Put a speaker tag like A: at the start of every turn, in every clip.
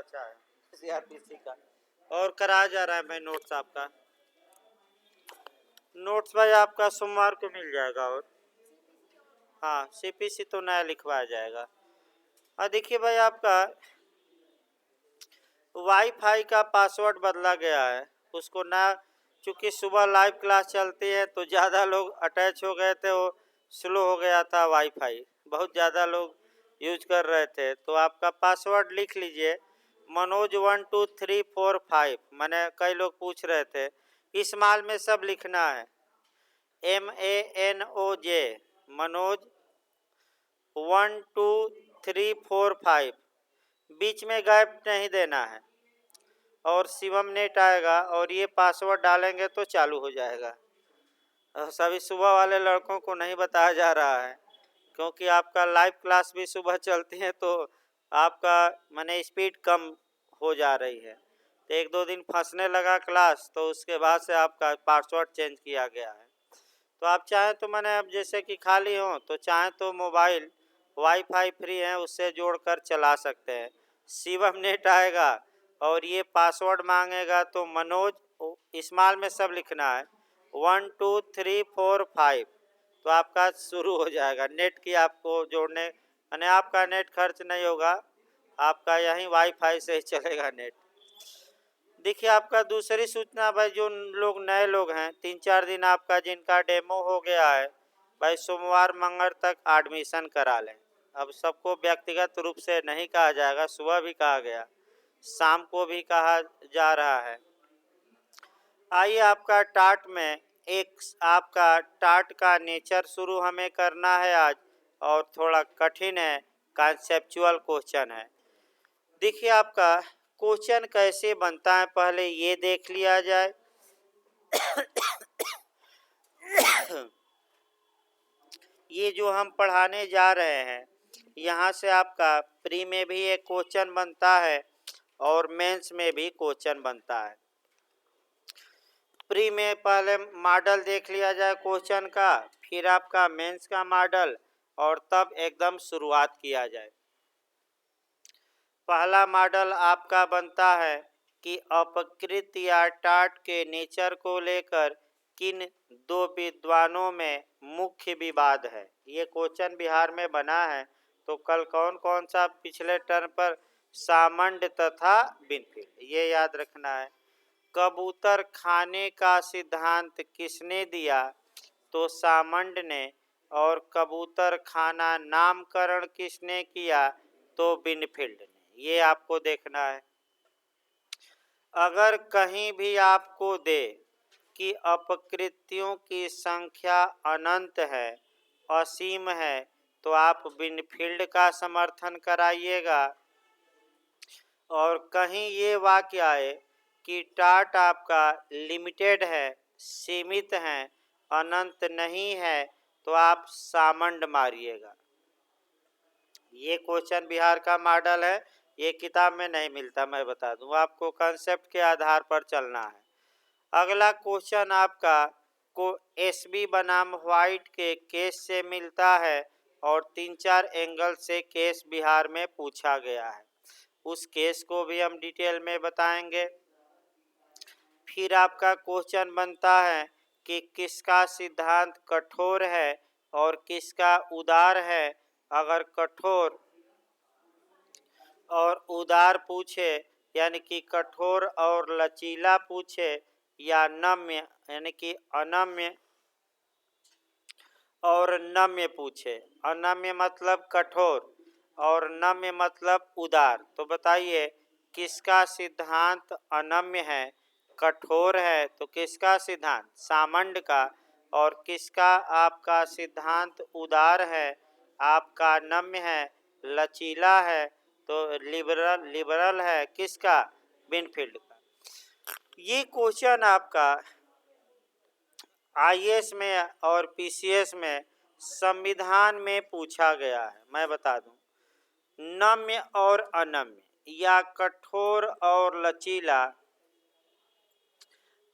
A: बचा है सीआरपीसी का, और कराया जा रहा है भाई नोट्स आपका। नोट्स भाई आपका सोमवार को मिल जाएगा। और हाँ, सीपीसी तो नया लिखवाया जाएगा। और देखिए भाई आपका वाईफाई का पासवर्ड बदला गया है, उसको नया, चूँकि सुबह लाइव क्लास चलती है तो ज़्यादा लोग अटैच हो गए थे, वो स्लो हो गया था वाईफाई, बहुत ज़्यादा लोग यूज कर रहे थे। तो आपका पासवर्ड लिख लीजिए, मनोज 12345। मैंने कई लोग पूछ रहे थे, इस माल में सब लिखना है, MANOJ, मनोज 12345, बीच में गैप नहीं देना है। और शिवम नेट आएगा और ये पासवर्ड डालेंगे तो चालू हो जाएगा। सभी सुबह वाले लड़कों को नहीं बताया जा रहा है, क्योंकि आपका लाइव क्लास भी सुबह चलती है तो आपका माने स्पीड कम हो जा रही है। तो 1-2 दिन फंसने लगा क्लास, तो उसके बाद से आपका पासवर्ड चेंज किया गया है। तो आप चाहें तो मैंने अब जैसे कि खाली हो तो चाहें तो मोबाइल वाईफाई फ्री है उससे जोड़कर चला सकते हैं। शिवम नेट आएगा और ये पासवर्ड मांगेगा तो मनोज, इस्माल में सब लिखना है, 12345, तो आपका शुरू हो जाएगा। नेट की आपको जोड़ने, यानी आपका नेट खर्च नहीं होगा, आपका यहीं वाईफाई से ही चलेगा नेट। देखिए आपका दूसरी सूचना भाई, जो लोग नए लोग हैं, 3-4 दिन आपका जिनका डेमो हो गया है भाई, सोमवार मंगल तक एडमिशन करा लें। अब सबको व्यक्तिगत रूप से नहीं कहा जाएगा, सुबह भी कहा गया, शाम को भी कहा जा रहा है। आइए आपका टाट में एक आपका टाट का नेचर शुरू हमें करना है आज, और थोड़ा कठिन है, कॉन्सेप्चुअल क्वेश्चन है। देखिए आपका क्वेश्चन कैसे बनता है पहले ये देख लिया जाए। ये जो हम पढ़ाने जा रहे हैं, यहाँ से आपका प्री में भी एक क्वेश्चन बनता है और मेंस में भी क्वेश्चन बनता है। प्री में पहले मॉडल देख लिया जाए क्वेश्चन का, फिर आपका मेंस का मॉडल, और तब एकदम शुरुआत किया जाए। पहला मॉडल आपका बनता है कि अपकृत या टाट के नेचर को लेकर किन दो विद्वानों में मुख्य विवाद है। ये क्वेश्चन बिहार में बना है, तो कल कौन कौन सा पिछले टर्म पर सामंड तथा विनफील्ड, ये याद रखना है। कबूतर खाने का सिद्धांत किसने दिया, तो सामंड ने। और कबूतर खाना नामकरण किसने किया, तो विनफील्ड ने। ये आपको देखना है। अगर कहीं भी आपको दे कि अपकृतियों की संख्या अनंत है, असीम है, तो आप विनफील्ड का समर्थन कराइएगा। और कहीं ये वाक्य आए कि टाट आपका लिमिटेड है, सीमित है, अनंत नहीं है, तो आप सामंड मारिएगा। ये क्वेश्चन बिहार का मॉडल है, ये किताब में नहीं मिलता, मैं बता दूं आपको, कॉन्सेप्ट के आधार पर चलना है। अगला क्वेश्चन आपका को एसबी बनाम व्हाइट के केस से मिलता है, और 3-4 एंगल से केस बिहार में पूछा गया है, उस केस को भी हम डिटेल में बताएंगे। फिर आपका क्वेश्चन बनता है कि किसका सिद्धांत कठोर है और किसका उदार है। अगर कठोर और उदार पूछे, यानी कि कठोर और लचीला पूछे, या नम्य यानी कि अनम्य और नम्य पूछे, अनम्य मतलब कठोर और नम्य मतलब उदार, तो बताइए किसका सिद्धांत अनम्य है, कठोर है, तो किसका सिद्धांत, सामंड का। और किसका आपका सिद्धांत उदार है, आपका नम्य है, लचीला है, तो लिबरल है, किसका, विनफील्ड का। ये क्वेश्चन आपका आईएएस में और पीसीएस में संविधान में पूछा गया है। मैं बता दूं, नम्य और अनम्य या कठोर और लचीला,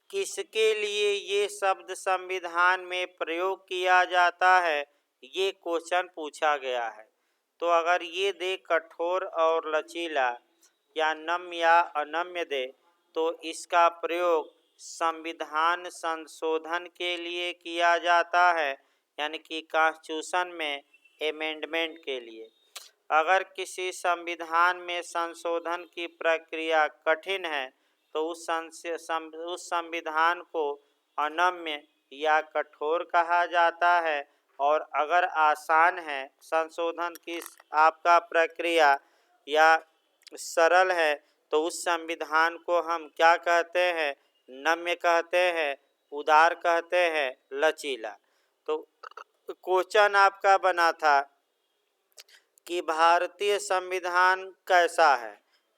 A: किसके लिए ये शब्द संविधान में प्रयोग किया जाता है, ये क्वेश्चन पूछा गया है। तो अगर ये दे कठोर और लचीला, या नम्य या अनम्य दे तो इसका प्रयोग संविधान संशोधन के लिए किया जाता है, यानी कि कॉन्स्टिट्यूशन में अमेंडमेंट के लिए। अगर किसी संविधान में संशोधन की प्रक्रिया कठिन है तो उस संविधान को अनम्य या कठोर कहा जाता है, और अगर आसान है संशोधन की आपका प्रक्रिया या सरल है तो उस संविधान को हम क्या कहते हैं, नम्य कहते हैं, उदार कहते हैं, लचीला। तो क्वेश्चन आपका बना था कि भारतीय संविधान कैसा है,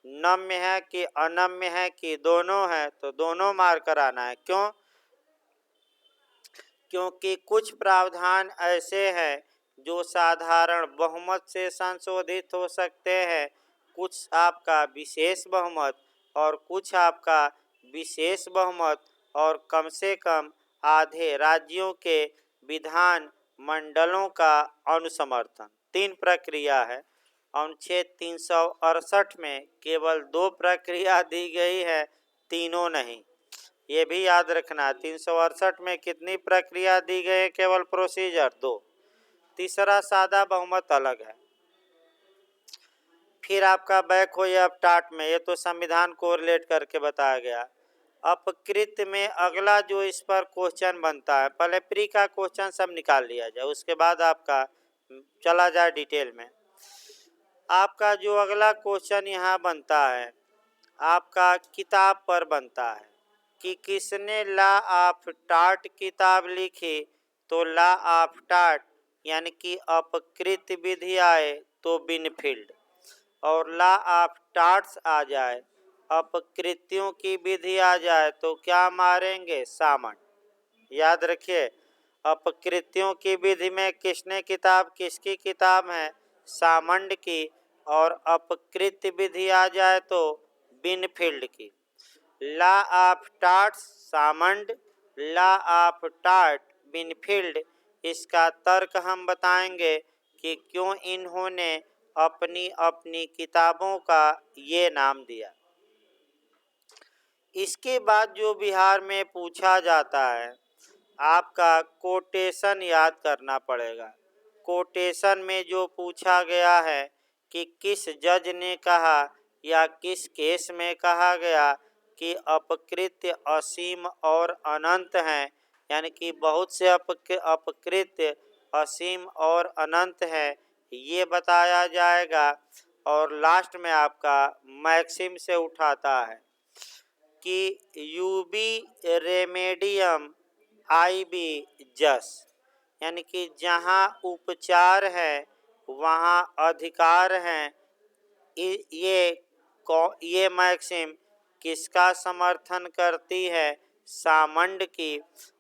A: नम्य है कि अनम्य है कि दोनों है, तो दोनों मार्क कराना है। क्यों? क्योंकि कुछ प्रावधान ऐसे हैं जो साधारण बहुमत से संशोधित हो सकते हैं, कुछ आपका विशेष बहुमत और कुछ आपका विशेष बहुमत और कम से कम आधे राज्यों के विधान मंडलों का अनुसमर्थन। 3 प्रक्रिया है। अनुच्छेद 368 में केवल 2 प्रक्रिया दी गई है, तीनों नहीं। ये भी याद रखना, 368 में कितनी प्रक्रिया दी गई है? केवल प्रोसीजर 2। तीसरा सादा बहुमत अलग है। फिर आपका बैक हो या अपटाट में, ये तो संविधान को रिलेट करके बताया गया। अपकृत में अगला जो इस पर क्वेश्चन बनता है, पहले प्री का क्वेश्चन सब निकाल लिया जाए, उसके बाद आपका चला जाए डिटेल में। आपका जो अगला क्वेश्चन यहाँ बनता है आपका किताब पर बनता है कि किसने लॉ ऑफ टाट किताब लिखी, तो लॉ ऑफ टाट यानी कि अपकृत विधि आए तो बिनफील्ड, और लॉ ऑफ टाट्स आ जाए, अपकृत्यों की विधि आ जाए तो क्या मारेंगे? सामंड। याद रखिए, अपकृत्यों की विधि में किसने किताब, किसकी किताब है? सामंड की, और अपकृत विधि आ जाए तो बिनफील्ड की। लॉ ऑफ टाट्स सामंड, लॉ ऑफ टाट बिनफील्ड। इसका तर्क हम बताएंगे कि क्यों इन्होंने अपनी अपनी किताबों का ये नाम दिया। इसके बाद जो बिहार में पूछा जाता है, आपका कोटेशन याद करना पड़ेगा। कोटेशन में जो पूछा गया है कि किस जज ने कहा या किस केस में कहा गया कि अपकृत्य असीम और अनंत हैं, यानी कि बहुत से अपकृत्य असीम और अनंत हैं, ये बताया जाएगा। और लास्ट में आपका मैक्सिम से उठाता है कि यूबी रेमेडियम आईबी जस, यानी कि जहाँ उपचार है वहाँ अधिकार हैं। ये मैक्सिम किसका समर्थन करती है? सामंड की।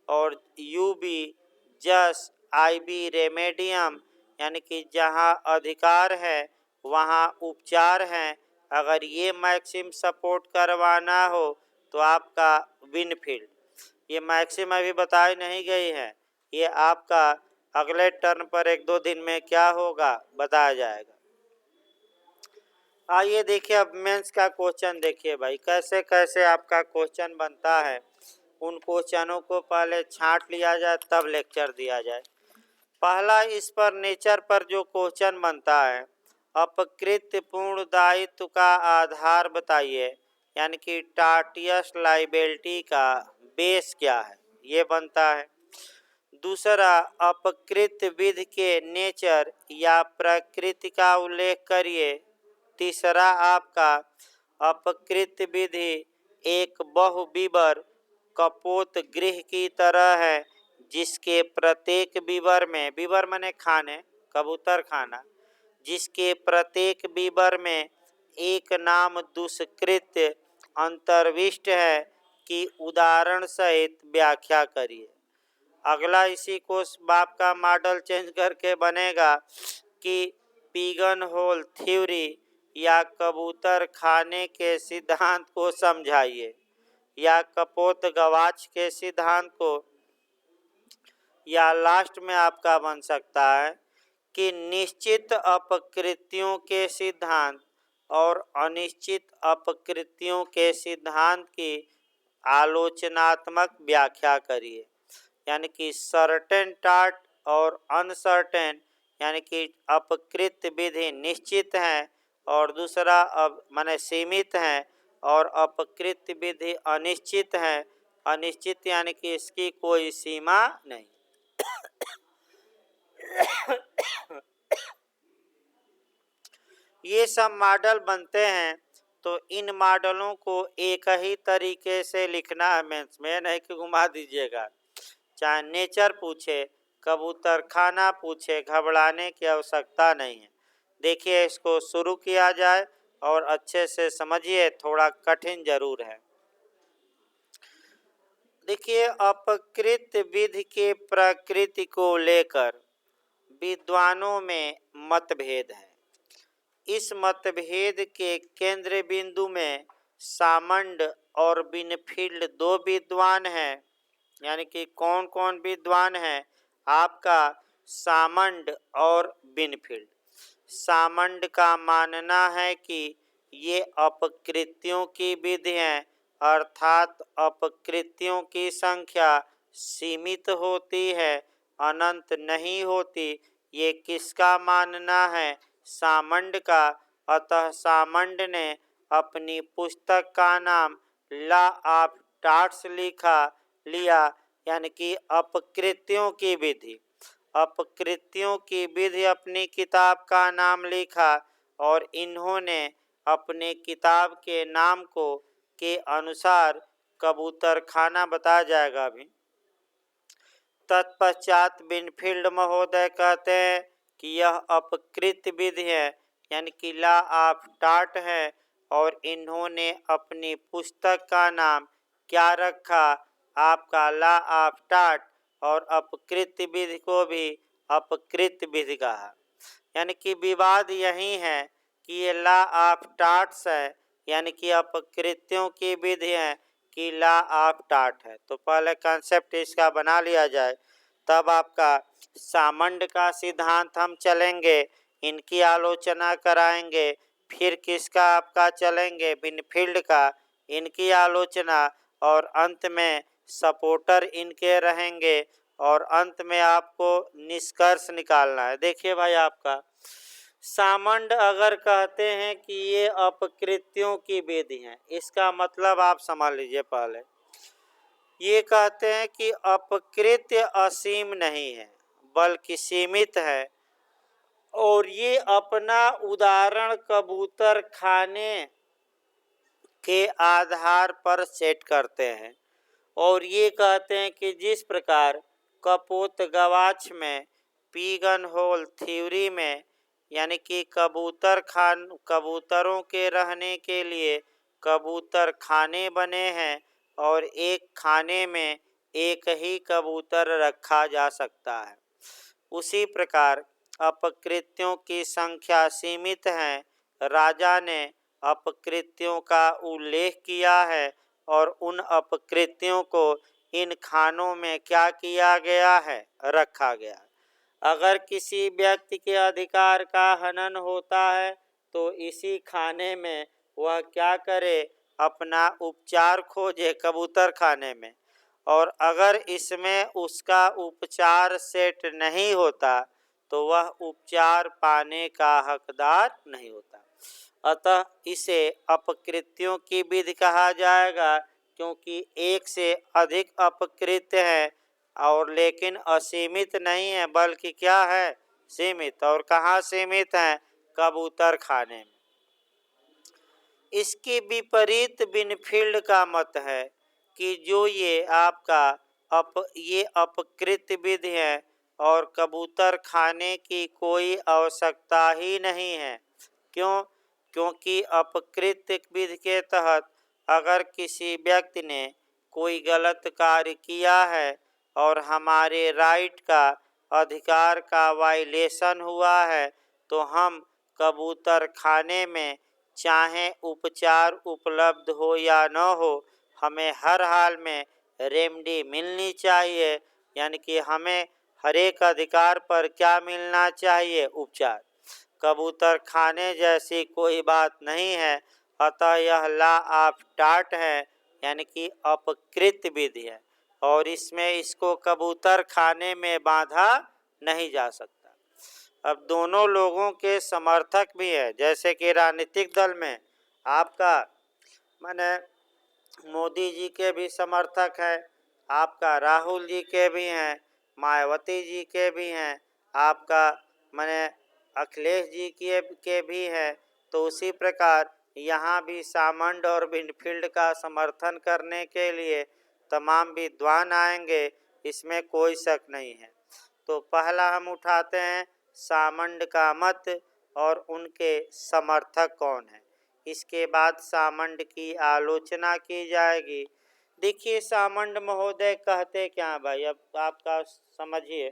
A: और यूबी जस आईबी रेमेडियम, यानी कि जहाँ अधिकार है वहाँ उपचार हैं। अगर ये मैक्सिम सपोर्ट करवाना हो तो आपका विनफील्ड। ये मैक्सिम अभी बताई नहीं गई है, ये आपका अगले टर्न पर 1-2 दिन में क्या होगा बताया जाएगा। आइए देखिए, अब मेंस का क्वेश्चन देखिए भाई, कैसे कैसे आपका क्वेश्चन बनता है। उन क्वेश्चनों को पहले छांट लिया जाए तब लेक्चर दिया जाए। पहला इस पर नेचर पर जो क्वेश्चन बनता है, अपकृत्य पूर्ण दायित्व का आधार बताइए, यानी कि टार्टियस लाइबिलिटी का बेस क्या है, ये बनता है। दूसरा, अपकृत विधि के नेचर या प्रकृति का उल्लेख करिए। तीसरा आपका अपकृत विधि एक बहुविवर कपोत गृह की तरह है, जिसके प्रत्येक विवर में, विवर माने खाने, कबूतर खाना, जिसके प्रत्येक विवर में एक नाम दुष्कृत अंतर्विष्ट है कि उदाहरण सहित व्याख्या करिए। अगला इसी को बाप का मॉडल चेंज करके बनेगा कि पिगन होल थ्योरी या कबूतर खाने के सिद्धांत को समझाइए, या कपोत गवाच के सिद्धांत को। या लास्ट में आपका बन सकता है कि निश्चित अपकृत्यों के सिद्धांत और अनिश्चित अपकृतियों के सिद्धांत की आलोचनात्मक व्याख्या करिए। यानी कि सर्टेन टाट और अनसर्टेन, यानी कि अपकृत विधि निश्चित हैं और दूसरा अब माने सीमित हैं, और अपकृत विधि अनिश्चित हैं। अनिश्चित यानी कि इसकी कोई सीमा नहीं। ये सब मॉडल बनते हैं, तो इन मॉडलों को एक ही तरीके से लिखना है। में नहीं कि घुमा दीजिएगा। चाहे नेचर पूछे, कबूतर खाना पूछे, घबराने की आवश्यकता नहीं है। देखिए, इसको शुरू किया जाए और अच्छे से समझिए, थोड़ा कठिन जरूर है। देखिए, अपकृत विधि के प्रकृति को लेकर विद्वानों में मतभेद है। इस मतभेद के केंद्र बिंदु में सामंड और बिनफील्ड दो विद्वान हैं। यानी कि कौन कौन विद्वान हैं? आपका सामंड और बिनफील्ड। सामंड का मानना है कि ये अपकृतियों की विधि हैं, अर्थात अपकृतियों की संख्या सीमित होती है, अनंत नहीं होती। ये किसका मानना है? सामंड का। अतः सामंड ने अपनी पुस्तक का नाम लॉ ऑफ टार्ट्स लिया, यानी कि अपकृतियों की विधि। अपकृतियों की विधि अपनी किताब का नाम लिखा, और इन्होंने अपने किताब के नाम को के अनुसार कबूतर खाना बताया जाएगा अभी। तत्पश्चात बिनफील्ड महोदय कहते हैं कि यह अपकृत विधि है, यानी कि लॉ ऑफ टार्ट है, और इन्होंने अपनी पुस्तक का नाम क्या रखा? आपका लॉ ऑफ टार्ट, और अपकृत विधि को भी अपकृत विधि कहा। यानी कि विवाद यही है कि ये लॉ ऑफ टार्ट्स है, यानी कि अपकृतियों की विधि है, कि लॉ ऑफ टार्ट है। तो पहले कंसेप्ट इसका बना लिया जाए, तब आपका सामंड का सिद्धांत हम चलेंगे, इनकी आलोचना कराएंगे। फिर किसका आपका चलेंगे? बिनफील्ड का, इनकी आलोचना, और अंत में सपोर्टर इनके रहेंगे, और अंत में आपको निष्कर्ष निकालना है। देखिए भाई, आपका सामंड अगर कहते हैं कि ये अपकृतियों की विधि हैं, इसका मतलब आप समझ लीजिए। पहले ये कहते हैं कि अपकृत्य असीम नहीं है बल्कि सीमित है, और ये अपना उदाहरण कबूतर खाने के आधार पर सेट करते हैं, और ये कहते हैं कि जिस प्रकार कपोत गवाच में पिगन होल थ्योरी में, यानी कि कबूतरों के रहने के लिए कबूतर खाने बने हैं, और एक खाने में एक ही कबूतर रखा जा सकता है, उसी प्रकार अपकृतियों की संख्या सीमित है। राजा ने अपकृतियों का उल्लेख किया है, और उन अपकृतियों को इन खानों में क्या किया गया है? रखा गया। अगर किसी व्यक्ति के अधिकार का हनन होता है, तो इसी खाने में वह क्या करे? अपना उपचार खोजे कबूतर खाने में, और अगर इसमें उसका उपचार सेट नहीं होता, तो वह उपचार पाने का हकदार नहीं होता। अतः इसे अपकृतियों की विधि कहा जाएगा, क्योंकि एक से अधिक अपकृत्य है, और लेकिन असीमित नहीं है, बल्कि क्या है? सीमित। और कहाँ सीमित है? कबूतर खाने में। इसके विपरीत बिनफील्ड का मत है कि जो ये आपका ये अपकृत विधि है, और कबूतर खाने की कोई आवश्यकता ही नहीं है। क्यों? क्योंकि अपकृत विधि के तहत अगर किसी व्यक्ति ने कोई गलत कार्य किया है, और हमारे राइट का, अधिकार का वायलेशन हुआ है, तो हम कबूतर खाने में चाहे उपचार उपलब्ध हो या न हो, हमें हर हाल में रेमेडी मिलनी चाहिए। यानी कि हमें हर एक अधिकार पर क्या मिलना चाहिए? उपचार। कबूतर खाने जैसी कोई बात नहीं है, अतः यह ला ऑफ टाट है, यानी कि अपकृत विधि है, और इसमें इसको कबूतर खाने में बांधा नहीं जा सकता। अब दोनों लोगों के समर्थक भी है, जैसे कि राजनीतिक दल में आपका माने मोदी जी के भी समर्थक है, आपका राहुल जी के भी हैं, मायावती जी के भी हैं, आपका माने अखिलेश जी के भी हैं। तो उसी प्रकार यहाँ भी सामंड और विनफील्ड का समर्थन करने के लिए तमाम विद्वान आएंगे, इसमें कोई शक नहीं है। तो पहला हम उठाते हैं सामंड का मत और उनके समर्थक कौन है। इसके बाद सामंड की आलोचना की जाएगी। देखिए सामंड महोदय कहते क्या भाई, अब आपका समझिए।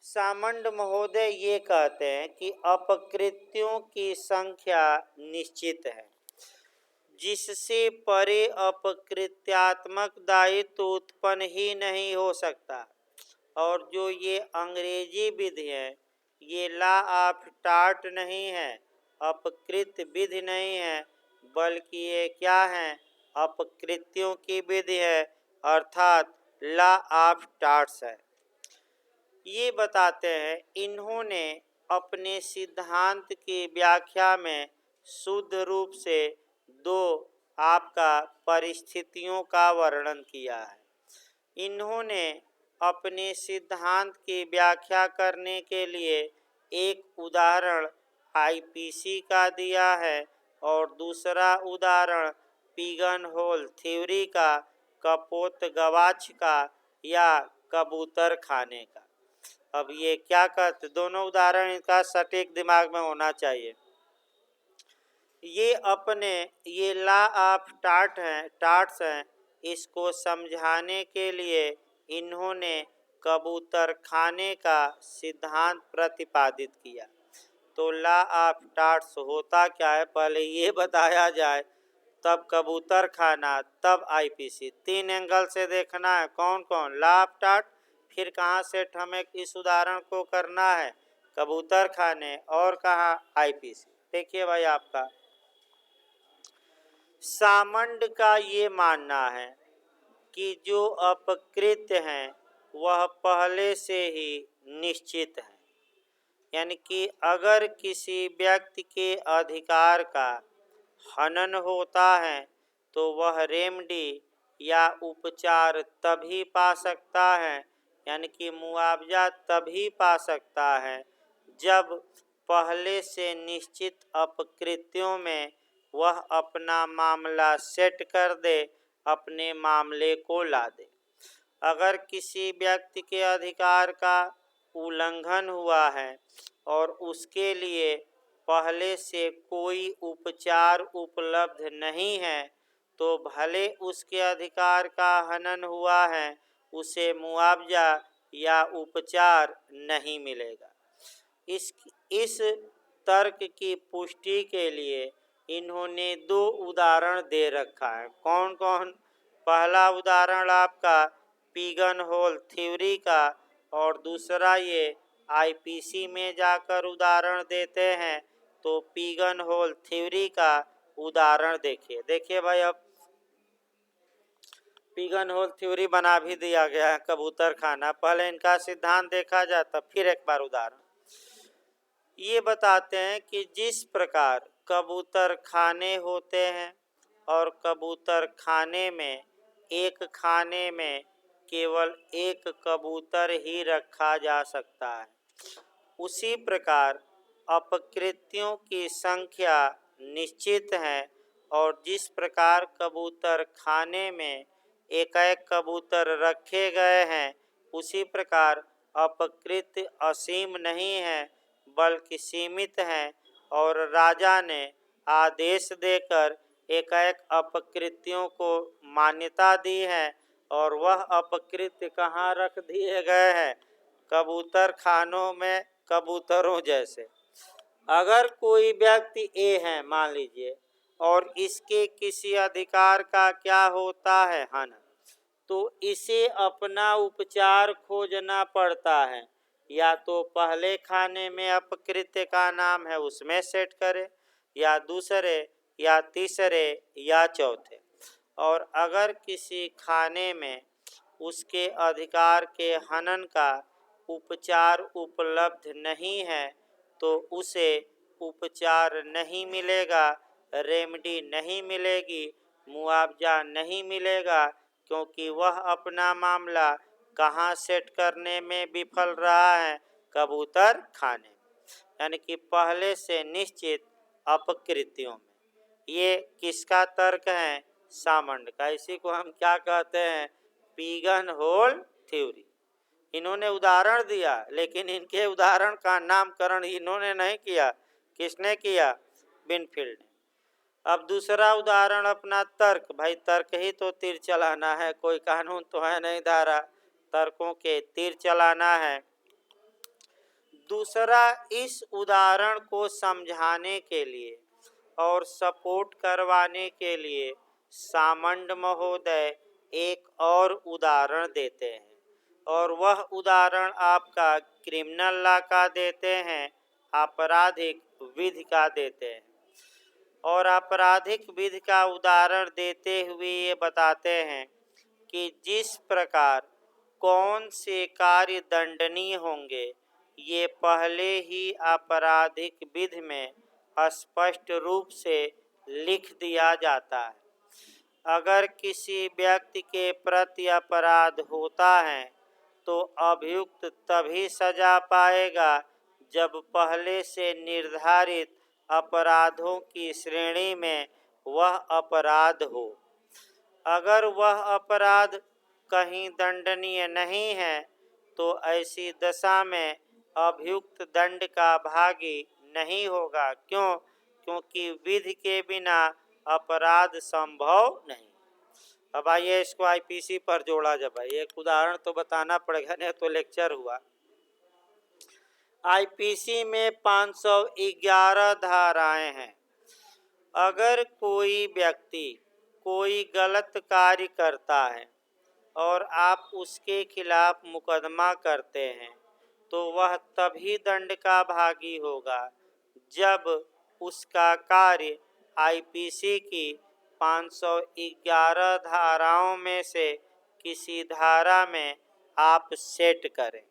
A: सामंड महोदय ये कहते हैं कि अपकृत्यों की संख्या निश्चित है, जिससे परे अपकृत्यात्मक दायित्व उत्पन्न ही नहीं हो सकता। और जो ये अंग्रेजी विधि है, ये ला ऑफ टाट नहीं है, अपकृत विधि नहीं है, बल्कि ये क्या है, अपकृत्यों की विधि है, अर्थात ला ऑफ टाट्स है। ये बताते हैं इन्होंने अपने सिद्धांत की व्याख्या में शुद्ध रूप से दो आपका परिस्थितियों का वर्णन किया है। इन्होंने अपने सिद्धांत की व्याख्या करने के लिए एक उदाहरण आईपीसी का दिया है और दूसरा उदाहरण पिगन होल थ्योरी का, कपोतगवाक्ष का या कबूतर खाने का। अब ये क्या कहते, दोनों उदाहरण इनका सटीक दिमाग में होना चाहिए। ये अपने ये ला ऑफ टाट्स हैं, इसको समझाने के लिए इन्होंने कबूतर खाने का सिद्धांत प्रतिपादित किया। तो ला ऑफ टाट्स होता क्या है पहले ये बताया जाए, तब कबूतर खाना, तब आईपीसी। तीन एंगल से देखना है, कौन कौन, ला ऑफ टाट, फिर कहाँ से हमें इस उदाहरण को करना है, कबूतर खाने, और कहाँ आईपीसी। देखिए भाई आपका सामंड का ये मानना है कि जो अपकृत हैं वह पहले से ही निश्चित है, यानी कि अगर किसी व्यक्ति के अधिकार का हनन होता है तो वह रेमडी या उपचार तभी पा सकता है, यानी कि मुआवजा तभी पा सकता है जब पहले से निश्चित अपकृत्यों में वह अपना मामला सेट कर दे, अपने मामले को ला दे। अगर किसी व्यक्ति के अधिकार का उल्लंघन हुआ है और उसके लिए पहले से कोई उपचार उपलब्ध नहीं है, तो भले उसके अधिकार का हनन हुआ है, उसे मुआवजा या उपचार नहीं मिलेगा। इस तर्क की पुष्टि के लिए इन्होंने दो उदाहरण दे रखा है। कौन कौन, पहला उदाहरण आपका पिगन होल थ्योरी का और दूसरा ये आईपीसी में जाकर उदाहरण देते हैं। तो पिगन होल थ्योरी का उदाहरण देखिए भाई, अब पिगन होल थ्योरी बना भी दिया गया है, कबूतर खाना। पहले इनका सिद्धांत देखा जाए तब फिर एक बार उदाहरण। ये बताते हैं कि जिस प्रकार कबूतर खाने होते हैं और कबूतर खाने में एक खाने में केवल एक कबूतर ही रखा जा सकता है, उसी प्रकार अपकृत्यों की संख्या निश्चित है और जिस प्रकार कबूतर खाने में एक कबूतर रखे गए हैं, उसी प्रकार अपकृत्य असीम नहीं है बल्कि सीमित हैं, और राजा ने आदेश देकर एक अपकृत्यों को मान्यता दी है और वह अपकृत्य कहाँ रख दिए गए हैं, कबूतर खानों में, कबूतरों जैसे। अगर कोई व्यक्ति ए है मान लीजिए और इसके किसी अधिकार का क्या होता है, हनन, तो इसे अपना उपचार खोजना पड़ता है, या तो पहले खाने में अपकृत्य का नाम है उसमें सेट करे, या दूसरे या तीसरे या चौथे। और अगर किसी खाने में उसके अधिकार के हनन का उपचार उपलब्ध नहीं है तो उसे उपचार नहीं मिलेगा, रेमेडी नहीं मिलेगी, मुआवजा नहीं मिलेगा, क्योंकि वह अपना मामला कहाँ सेट करने में विफल रहा है, कबूतर खाने में, यानी कि पहले से निश्चित अपकृत्यों में। ये किसका तर्क है? सामंड का। इसी को हम क्या कहते हैं? Pigeon whole theory. इन्होंने उदाहरण दिया, लेकिन इनके उदाहरण का नामकरण इन्होंने नहीं किया। किसने किया? बिनफील्ड ने। अब दूसरा उदाहरण अपना तर्क। भाई तर्क ही तो तीर चलाना है, कोई कानून तो है नहीं धारा, तर्कों के तीर चलाना है। दूसरा, इस उदाहरण को समझाने के लिए और सपोर्ट करवाने के लिए सामंड महोदय एक और उदाहरण देते हैं, और वह उदाहरण आपका क्रिमिनल लॉ का देते हैं, आपराधिक विधि का देते हैं। और आपराधिक विधि का उदाहरण देते हुए ये बताते हैं कि जिस प्रकार कौन से कार्य दंडनीय होंगे ये पहले ही आपराधिक विधि में स्पष्ट रूप से लिख दिया जाता है। अगर किसी व्यक्ति के प्रति अपराध होता है तो अभियुक्त तभी सजा पाएगा जब पहले से निर्धारित अपराधों की श्रेणी में वह अपराध हो। अगर वह अपराध कहीं दंडनीय नहीं है तो ऐसी दशा में अभियुक्त दंड का भागी नहीं होगा। क्यों? क्योंकि विधि के बिना अपराध संभव नहीं। अब आइए इसको आईपीसी पर जोड़ा जाए। भाई एक उदाहरण तो बताना पड़ेगा, नहीं तो लेक्चर हुआ। आईपीसी में 511 धाराएं हैं। अगर कोई व्यक्ति कोई गलत कार्य करता है और आप उसके खिलाफ मुकदमा करते हैं तो वह तभी दंड का भागी होगा जब उसका कार्य आईपीसी की 511 धाराओं में से किसी धारा में आप सेट करें।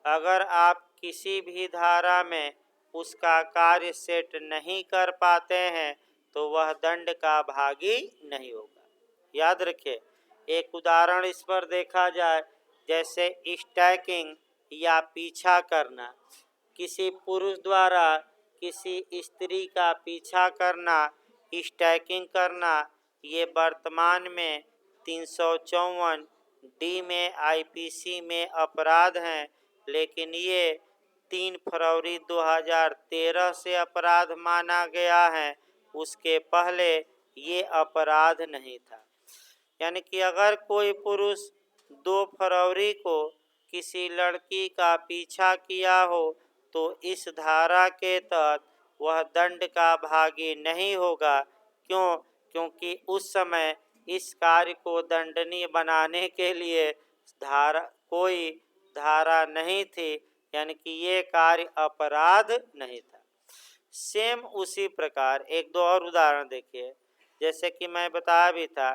A: अगर आप किसी भी धारा में उसका कार्य सेट नहीं कर पाते हैं तो वह दंड का भागी नहीं होगा। याद रखिए, एक उदाहरण इस पर देखा जाए, जैसे स्टैकिंग या पीछा करना। किसी पुरुष द्वारा किसी स्त्री का पीछा करना, स्टैकिंग करना, ये वर्तमान में 354 डी में आईपीसी में अपराध हैं, लेकिन ये 3 फरवरी 2013 से अपराध माना गया है। उसके पहले ये अपराध नहीं था। यानी कि अगर कोई पुरुष 2 फरवरी को किसी लड़की का पीछा किया हो तो इस धारा के तहत वह दंड का भागी नहीं होगा। क्यों? क्योंकि उस समय इस कार्य को दंडनीय बनाने के लिए कोई धारा नहीं थी, यानी कि ये कार्य अपराध नहीं था। सेम उसी प्रकार एक दो और उदाहरण देखिए। जैसे कि मैं बताया भी था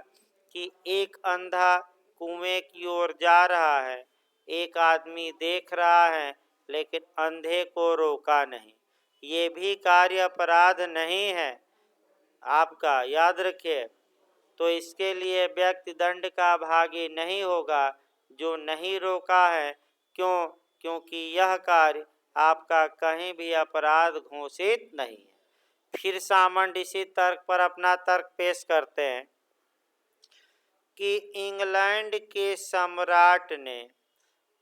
A: कि एक अंधा कुएं की ओर जा रहा है, एक आदमी देख रहा है लेकिन अंधे को रोका नहीं। ये भी कार्य अपराध नहीं है आपका, याद रखिए। तो इसके लिए व्यक्ति दंड का भागी नहीं होगा जो नहीं रोका है। क्यों? क्योंकि यह कार्य आपका कहीं भी अपराध घोषित नहीं है। फिर सामंड इसी तर्क पर अपना तर्क पेश करते हैं कि इंग्लैंड के सम्राट ने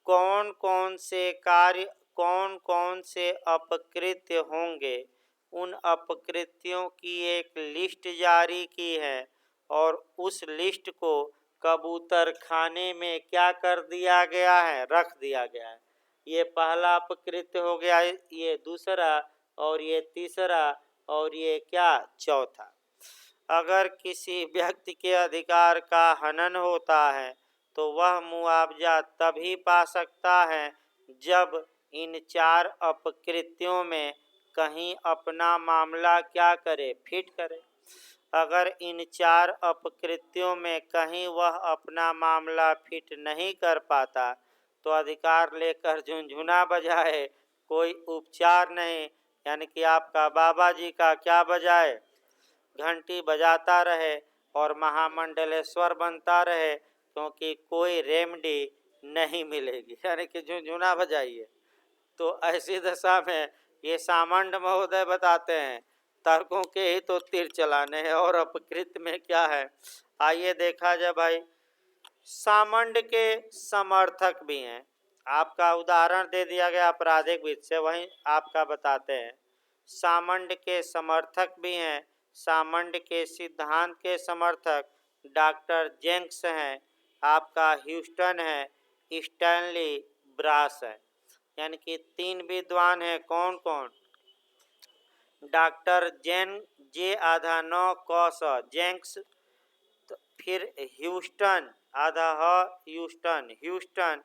A: कौन कौन से कार्य, कौन कौन से अपकृत्य होंगे, उन अपकृत्यों की एक लिस्ट जारी की है और उस लिस्ट को कबूतर खाने में क्या कर दिया गया है? रख दिया गया है। ये पहला अपकृत्य हो गया, ये दूसरा, और ये तीसरा, और ये क्या? चौथा। अगर किसी व्यक्ति के अधिकार का हनन होता है तो वह मुआवजा तभी पा सकता है जब इन 4 अपकृत्यों में कहीं अपना मामला क्या करे, फिट करे। अगर इन 4 अपकृत्यों में कहीं वह अपना मामला फिट नहीं कर पाता तो अधिकार लेकर झुनझुना बजाए, कोई उपचार नहीं। यानी कि आपका बाबा जी का क्या बजाए, घंटी बजाता रहे और महामंडलेश्वर बनता रहे, क्योंकि कोई रेमडी नहीं मिलेगी। यानी कि झुनझुना बजाइए। तो ऐसी दशा में ये सामंड महोदय बताते हैं तर्कों के ही तो तीर चलाने हैं, और अपकृत में क्या है। आइए देखा जाए भाई, सामंड के समर्थक भी हैं। आपका उदाहरण दे दिया गया आपराधिक विधि से, वहीं आपका बताते हैं। सामंड के समर्थक भी हैं। सामंड के सिद्धांत के समर्थक डॉक्टर जेंक्स हैं, आपका ह्यूस्टन है, स्टैनली ब्रास है। यानी कि 3 विद्वान हैं। कौन कौन? डॉक्टर जे आधा 9 कौस जेंक्स, तो फिर ह्यूस्टन आधा ह्यूस्टन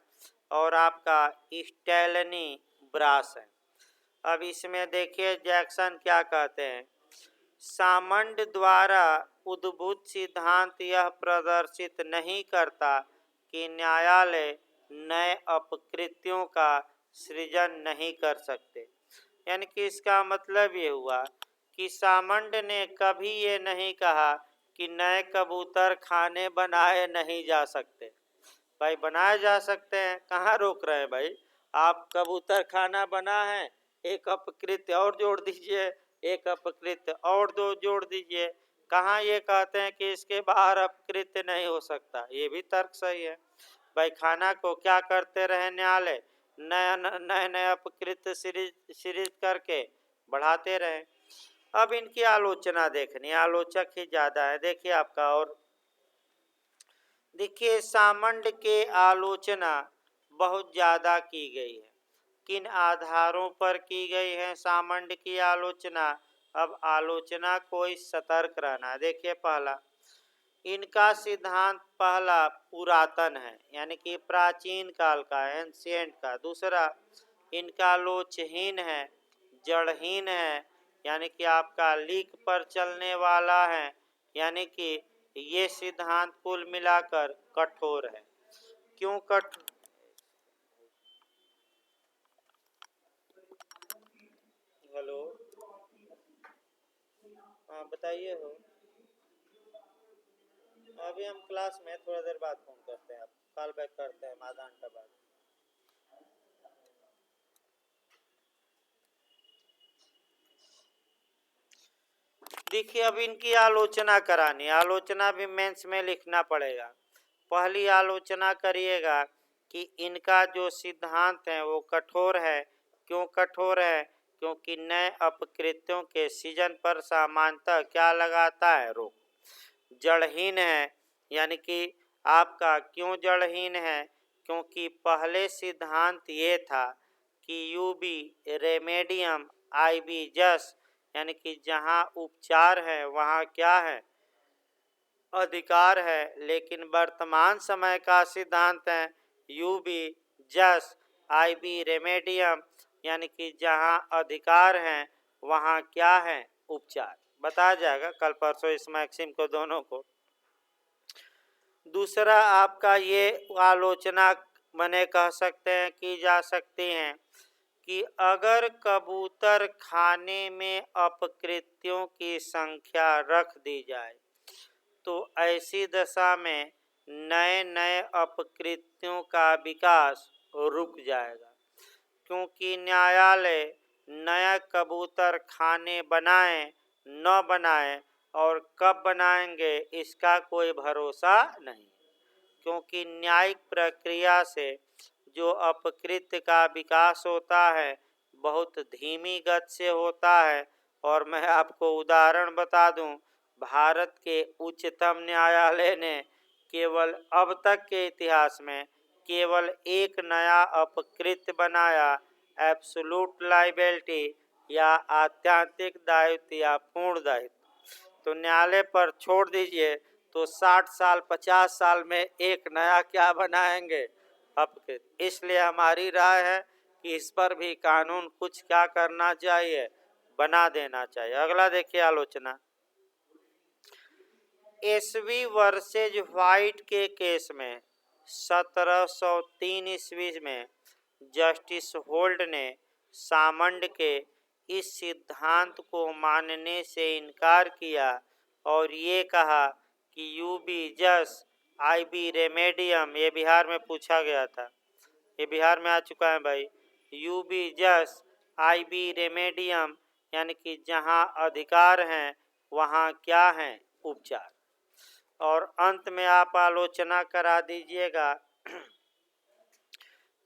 A: और आपका स्टैलनी ब्रास है। अब इसमें देखिए जैक्सन क्या कहते हैं। सामंड द्वारा उद्भूत सिद्धांत यह प्रदर्शित नहीं करता कि न्यायालय नए अपकृत्यों का सृजन नहीं कर सकते। यानी कि इसका मतलब ये हुआ कि सामंड ने कभी ये नहीं कहा कि नए कबूतर खाने बनाए नहीं जा सकते। भाई बनाए जा सकते हैं, कहाँ रोक रहे हैं भाई। आप कबूतर खाना बना है, एक अपकृत्य और जोड़ दीजिए, एक अपकृत्य और 2 जोड़ दीजिए। कहाँ ये कहते हैं कि इसके बाहर अपकृत्य नहीं हो सकता। ये भी तर्क सही है भाई। खाना को क्या करते रहे न्यायालय, नए नए अपकृत्य सृजित करके बढ़ाते रहे। अब इनकी आलोचना देखनी, आलोचक ही ज्यादा है। देखिए आपका, और देखिए सामंड के आलोचना बहुत ज़्यादा की गई है। किन आधारों पर की गई है सामंड की आलोचना। अब आलोचना को सतर्क रहना। देखिए पहला, इनका सिद्धांत पहला पुरातन है, यानी कि प्राचीन काल का, एंशिएंट का। दूसरा, इनका लोचहीन है, जड़हीन है, यानी कि आपका लीक पर चलने वाला है। यानी कि ये सिद्धांत कुल मिलाकर कठोर है। क्यों कठोर? हेलो, हाँ बताइए हो। अभी हम क्लास में, थोड़ा देर बाद फोन करते हैं, आप कॉल बैक करते हैं आधा घंटा बाद। देखिए अब इनकी आलोचना करानी, आलोचना भी मेंस में लिखना पड़ेगा। पहली आलोचना करिएगा कि इनका जो सिद्धांत है वो कठोर है। क्यों कठोर है? क्योंकि नए अपकृत्यों के सृजन पर सामान्यतः क्या लगाता है, रोक। जड़हीन है, यानी कि आपका क्यों जड़हीन है? क्योंकि पहले सिद्धांत ये था कि यूबी रेमेडियम आईबी जस, यानी कि जहाँ उपचार है वहाँ क्या है, अधिकार है। लेकिन वर्तमान समय का सिद्धांत है यूबी जस आईबी रेमेडियम, यानी कि जहाँ अधिकार है वहाँ क्या है, उपचार। बताया जाएगा कल परसों इस मैक्सिम को, दोनों को। दूसरा आपका ये आलोचना मने कह सकते हैं, की जा सकती हैं कि अगर कबूतर खाने में अपकृत्यों की संख्या रख दी जाए तो ऐसी दशा में नए नए अपकृत्यों का विकास रुक जाएगा। क्योंकि न्यायालय नया कबूतर खाने बनाए न बनाए और कब बनाएंगे इसका कोई भरोसा नहीं। क्योंकि न्यायिक प्रक्रिया से जो अपकृत्य का विकास होता है बहुत धीमी गति से होता है। और मैं आपको उदाहरण बता दूं, भारत के उच्चतम न्यायालय ने केवल अब तक के इतिहास में केवल एक नया अपकृत्य बनाया, एब्सोल्यूट लायबिलिटी या आत्यांतिक दायित्व या पूर्ण दायित्व। तो न्यायालय पर छोड़ दीजिए, तो 60 साल 50 साल में एक नया क्या बनाएंगे, अपकृत्य। इसलिए हमारी राय है कि इस पर भी कानून कुछ क्या करना चाहिए, बना देना चाहिए। अगला देखिए आलोचना। एसवी वर्सेज व्हाइट के केस में 1703 ईस्वी में जस्टिस होल्ट ने सामंड के इस सिद्धांत को मानने से इनकार किया और ये कहा कि यूबी जस आई बी रेमेडियम, ये बिहार में पूछा गया था, ये बिहार में आ चुका है भाई, यूबी जस आई बी रेमेडियम, यानी कि जहाँ अधिकार हैं वहाँ क्या हैं, उपचार। और अंत में आप आलोचना करा दीजिएगा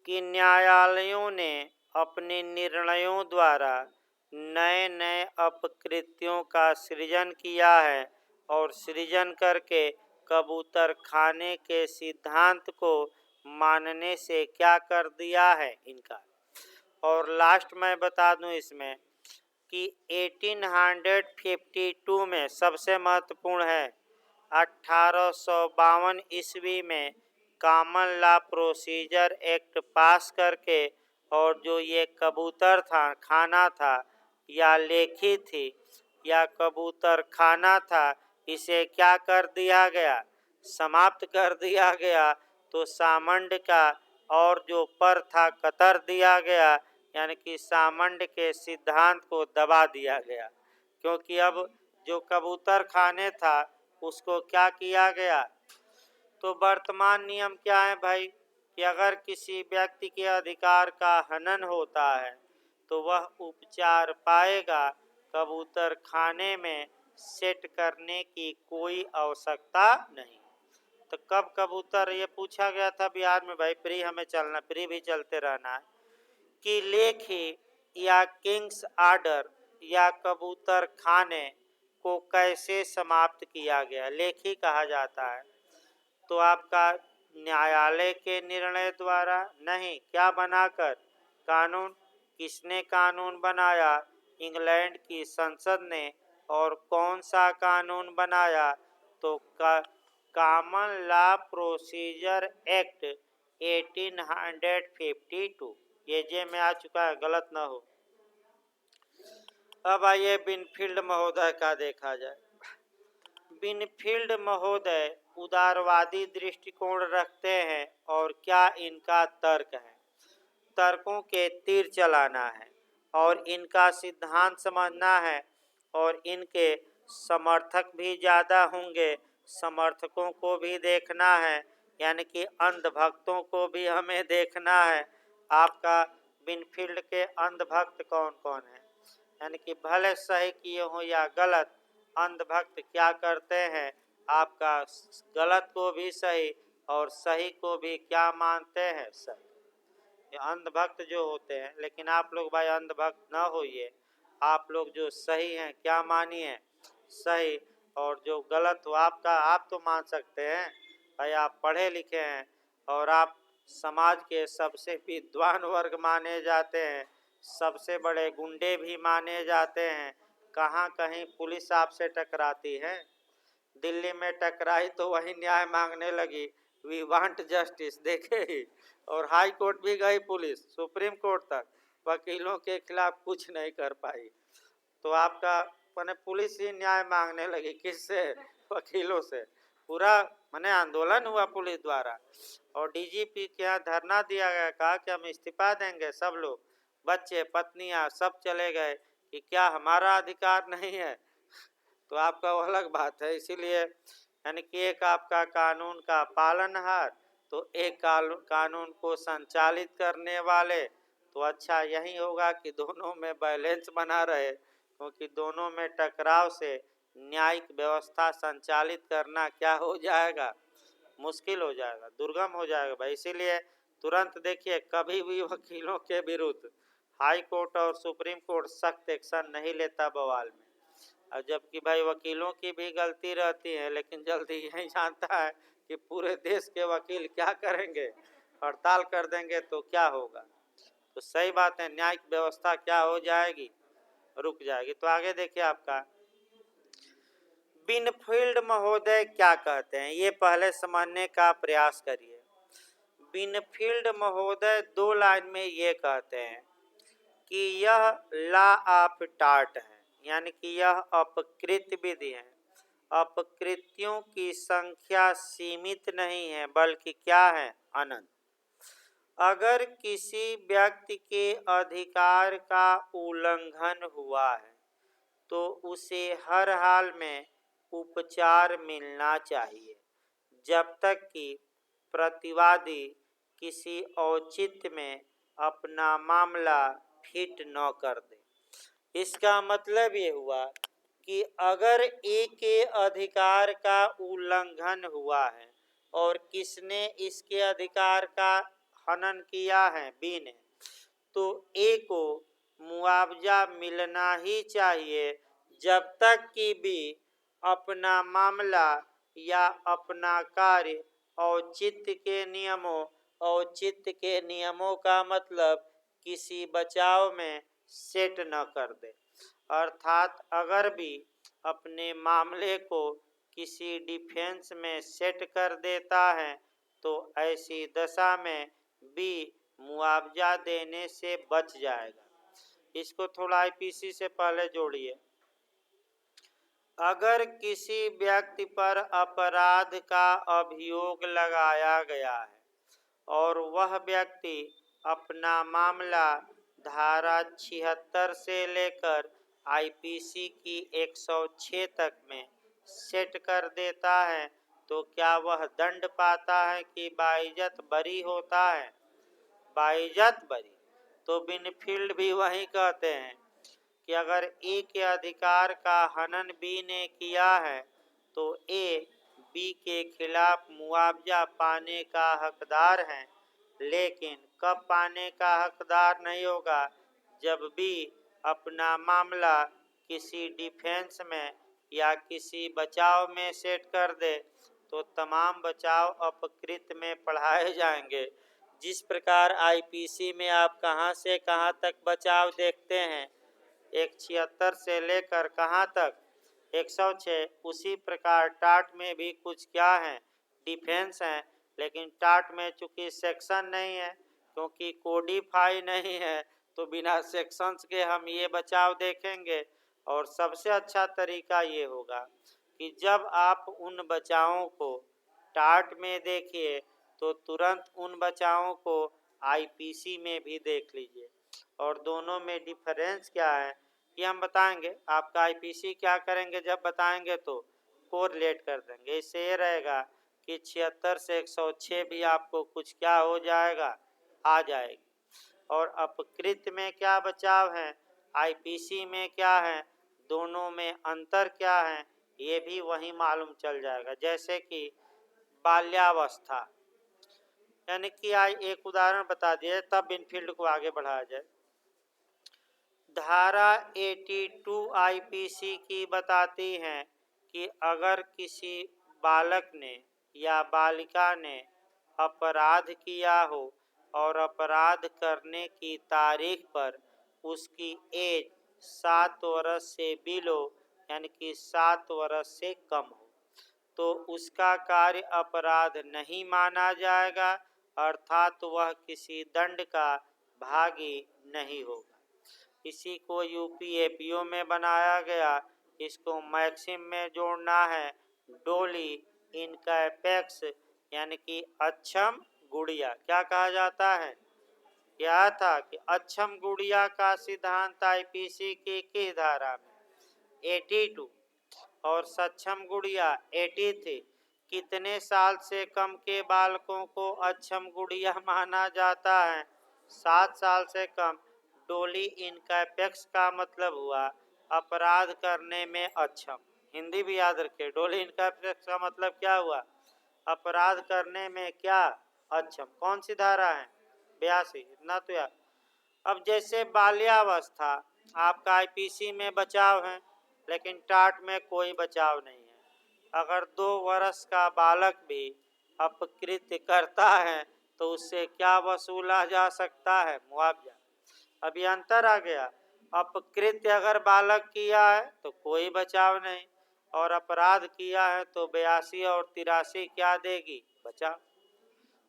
A: कि न्यायालयों ने अपने निर्णयों द्वारा नए नए अपकृत्यों का सृजन किया है और सृजन करके कबूतर खाने के सिद्धांत को मानने से क्या कर दिया है इनका। और लास्ट मैं बता दूं इसमें कि 1852 में सबसे महत्वपूर्ण है, 1852 ईस्वी में कॉमन लॉ प्रोसीजर एक्ट पास करके, और जो ये कबूतर था खाना था या लेखी थी या कबूतर खाना था, इसे क्या कर दिया गया, समाप्त कर दिया गया। तो सामंड का और जो पर था कतर दिया गया, यानी कि सामंड के सिद्धांत को दबा दिया गया, क्योंकि अब जो कबूतर खाने था उसको क्या किया गया। तो वर्तमान नियम क्या है भाई कि अगर किसी व्यक्ति के अधिकार का हनन होता है तो वह उपचार पाएगा, कबूतर खाने में सेट करने की कोई आवश्यकता नहीं। तो कब कबूतर, ये पूछा गया था बिहार में भाई, प्री हमें चलना, प्री भी चलते रहना है, कि लेखी या किंग्स आर्डर या कबूतर खाने को कैसे समाप्त किया गया, लेखी कहा जाता है। तो आपका न्यायालय के निर्णय द्वारा नहीं, क्या बनाकर, कानून। किसने कानून बनाया, इंग्लैंड की संसद ने। और कौन सा कानून बनाया, तो कॉमन लॉ प्रोसीजर एक्ट 1852, ये जे में आ चुका है, गलत ना हो। अब आइए बिनफील्ड महोदय का देखा जाए। बिनफील्ड महोदय उदारवादी दृष्टिकोण रखते हैं और क्या इनका तर्क है, तर्कों के तीर चलाना है और इनका सिद्धांत समझना है। और इनके समर्थक भी ज़्यादा होंगे, समर्थकों को भी देखना है, यानी कि अंधभक्तों को भी हमें देखना है। आपका बिनफील्ड के अंधभक्त कौन कौन है, यानी कि भले सही किए हो या गलत, अंधभक्त क्या करते हैं, आपका गलत को भी सही और सही को भी क्या मानते हैं, सही। ये अंधभक्त जो होते हैं, लेकिन आप लोग भाई अंधभक्त ना होइए, आप लोग जो सही हैं क्या मानिए, सही। और जो गलत हो आपका, आप तो मान सकते हैं भाई, आप पढ़े लिखे हैं और आप समाज के सबसे विद्वान वर्ग माने जाते हैं, सबसे बड़े गुंडे भी माने जाते हैं। कहाँ कहीं पुलिस आपसे टकराती है, दिल्ली में टकराई तो वही न्याय मांगने लगी, वी वांट जस्टिस, देखे ही। और हाई कोर्ट भी गई पुलिस, सुप्रीम कोर्ट तक, वकीलों के खिलाफ कुछ नहीं कर पाई। तो आपका मैंने पुलिस ही न्याय मांगने लगी, किससे, वकीलों से। पूरा मैंने आंदोलन हुआ पुलिस द्वारा और डीजीपी के यहाँ धरना दिया गया, कहा कि हम इस्तीफा देंगे, सब लोग, बच्चे पत्नियां सब चले गए कि क्या हमारा अधिकार नहीं है। तो आपका वो अलग बात है। इसीलिए यानी कि एक आपका कानून का पालनहार, तो एक कानून को संचालित करने वाले। तो अच्छा यही होगा कि दोनों में बैलेंस बना रहे, क्योंकि दोनों में टकराव से न्यायिक व्यवस्था संचालित करना क्या हो जाएगा, मुश्किल हो जाएगा, दुर्गम हो जाएगा भाई। इसीलिए तुरंत देखिए, कभी भी वकीलों के विरुद्ध हाई कोर्ट और सुप्रीम कोर्ट सख्त एक्शन नहीं लेता बवाल में। और जबकि भाई वकीलों की भी गलती रहती है, लेकिन जल्दी यही जानता है कि पूरे देश के वकील क्या करेंगे, हड़ताल कर देंगे तो क्या होगा। तो सही बात है, न्यायिक व्यवस्था क्या हो जाएगी, रुक जाएगी। तो आगे देखिए आपका बिनफील्ड महोदय क्या कहते हैं, ये पहले समझने का प्रयास करिए। बिनफील्ड महोदय 2 लाइन में ये कहते हैं कि यह लॉ ऑफ टाट है, यानी कि यह अपकृत विधि है। अपकृत्यों की संख्या सीमित नहीं है बल्कि क्या है, अनंत। अगर किसी व्यक्ति के अधिकार का उल्लंघन हुआ है तो उसे हर हाल में उपचार मिलना चाहिए जब तक कि प्रतिवादी किसी औचित्य में अपना मामला फिट न कर दे। इसका मतलब ये हुआ कि अगर एक के अधिकार का उल्लंघन हुआ है और किसने इसके अधिकार का हनन किया है, बी ने, तो ए को मुआवजा मिलना ही चाहिए जब तक कि बी अपना मामला या अपना कार्य औचित्य के नियमों का मतलब किसी बचाव में सेट न कर दे। अर्थात अगर भी अपने मामले को किसी डिफेंस में सेट कर देता है तो ऐसी दशा में बी मुआवजा देने से बच जाएगा। इसको थोड़ा आईपीसी से पहले जोड़िए। अगर किसी व्यक्ति पर अपराध का अभियोग लगाया गया है और वह व्यक्ति अपना मामला धारा 76 से लेकर आईपीसी की 106 तक में सेट कर देता है तो क्या वह दंड पाता है कि बाइज्जत बरी होता है? बाइज्जत बरी। तो बिनफील्ड भी वही कहते हैं कि अगर ए के अधिकार का हनन बी ने किया है तो ए बी के खिलाफ मुआवजा पाने का हकदार है, लेकिन कब पाने का हकदार नहीं होगा? जब बी अपना मामला किसी डिफेंस में या किसी बचाव में सेट कर दे तो तमाम बचाव अपकृत में पढ़ाए जाएंगे। जिस प्रकार आईपीसी में आप कहां से कहां तक बचाव देखते हैं, 176 से लेकर कहां तक, 106, उसी प्रकार टाट में भी कुछ क्या है, डिफेंस है। लेकिन टाट में चूंकि सेक्शन नहीं है, क्योंकि कोडिफाई नहीं है, तो बिना सेक्शंस के हम ये बचाव देखेंगे। और सबसे अच्छा तरीका ये होगा कि जब आप उन बचावों को टाट में देखिए तो तुरंत उन बचावों को आईपीसी में भी देख लीजिए। और दोनों में डिफरेंस क्या है ये हम बताएंगे। आपका आईपीसी क्या करेंगे, जब बताएंगे तो कोरिलेट कर देंगे। इससे ये रहेगा कि 76 से 106 भी आपको कुछ क्या हो जाएगा, आ जाएगी। और अपकृत में क्या बचाव है, आईपीसी में क्या है, दोनों में अंतर क्या है, ये भी वही मालूम चल जाएगा। जैसे कि बाल्यावस्था, यानी कि एक उदाहरण बता दिए तब बिनफील्ड को आगे बढ़ाया जाए। धारा 82 आईपीसी की बताती है कि अगर किसी बालक ने या बालिका ने अपराध किया हो और अपराध करने की तारीख पर उसकी एज 7 वर्ष से बिलो, यानी कि 7 वर्ष से कम हो, तो उसका कार्य अपराध नहीं माना जाएगा, अर्थात वह किसी दंड का भागी नहीं होगा। इसी को यूपीएपीओ में बनाया गया। इसको मैक्सिम में जोड़ना है, डोली इनकैपेक्स, यानी कि अक्षम गुड़िया। क्या कहा जाता है, क्या था कि अक्षम गुड़िया का सिद्धांत आईपीसी की किस धारा में, 82, और सक्षम गुड़िया 83। कितने साल से कम के बालकों को अक्षम गुड़िया माना जाता है, 7 साल से कम। डोली इनकैपेक्स का मतलब हुआ अपराध करने में अक्षम। हिंदी भी याद रखे, डोली इनकैपेक्स का मतलब क्या हुआ, अपराध करने में क्या, अक्षम। कौन सी धारा है, 82, इतना तो याद। अब जैसे बाल्यावस्था, आपका आईपीसी में बचाव है लेकिन टाट में कोई बचाव नहीं है। अगर 2 वर्ष का बालक भी अपकृत्य करता है तो उससे क्या वसूला जा सकता है, मुआवजा। अभी अंतर आ गया, अपकृत्य अगर बालक किया है तो कोई बचाव नहीं, और अपराध किया है तो 82 और 83 क्या देगी, बचाव।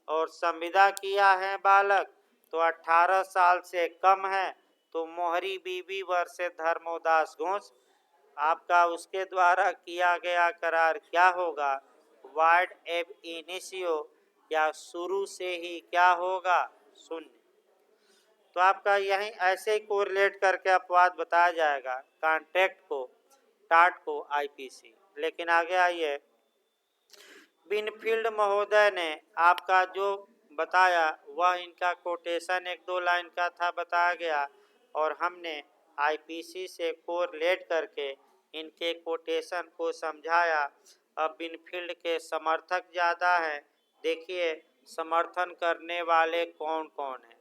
A: और संविदा किया है बालक तो 18 साल से कम है तो मोहरी बीबी वर्ष धर्मोदास घोष आपका उसके द्वारा किया गया करार क्या होगा? वार्ड एब इनिशियो या शुरू से ही क्या होगा? शून्य। तो आपका यही ऐसे ही कोरिलेट करके अपवाद बताया जाएगा कॉन्ट्रैक्ट को, टाट को, आईपीसी। लेकिन आगे आइए, बिनफील्ड महोदय ने आपका जो बताया वह इनका कोटेशन 1-2 लाइन का था बताया गया और हमने आईपीसी से कोरिलेट करके इनके कोटेशन को समझाया। अब बिनफील्ड के समर्थक ज़्यादा हैं, देखिए समर्थन करने वाले कौन कौन हैं।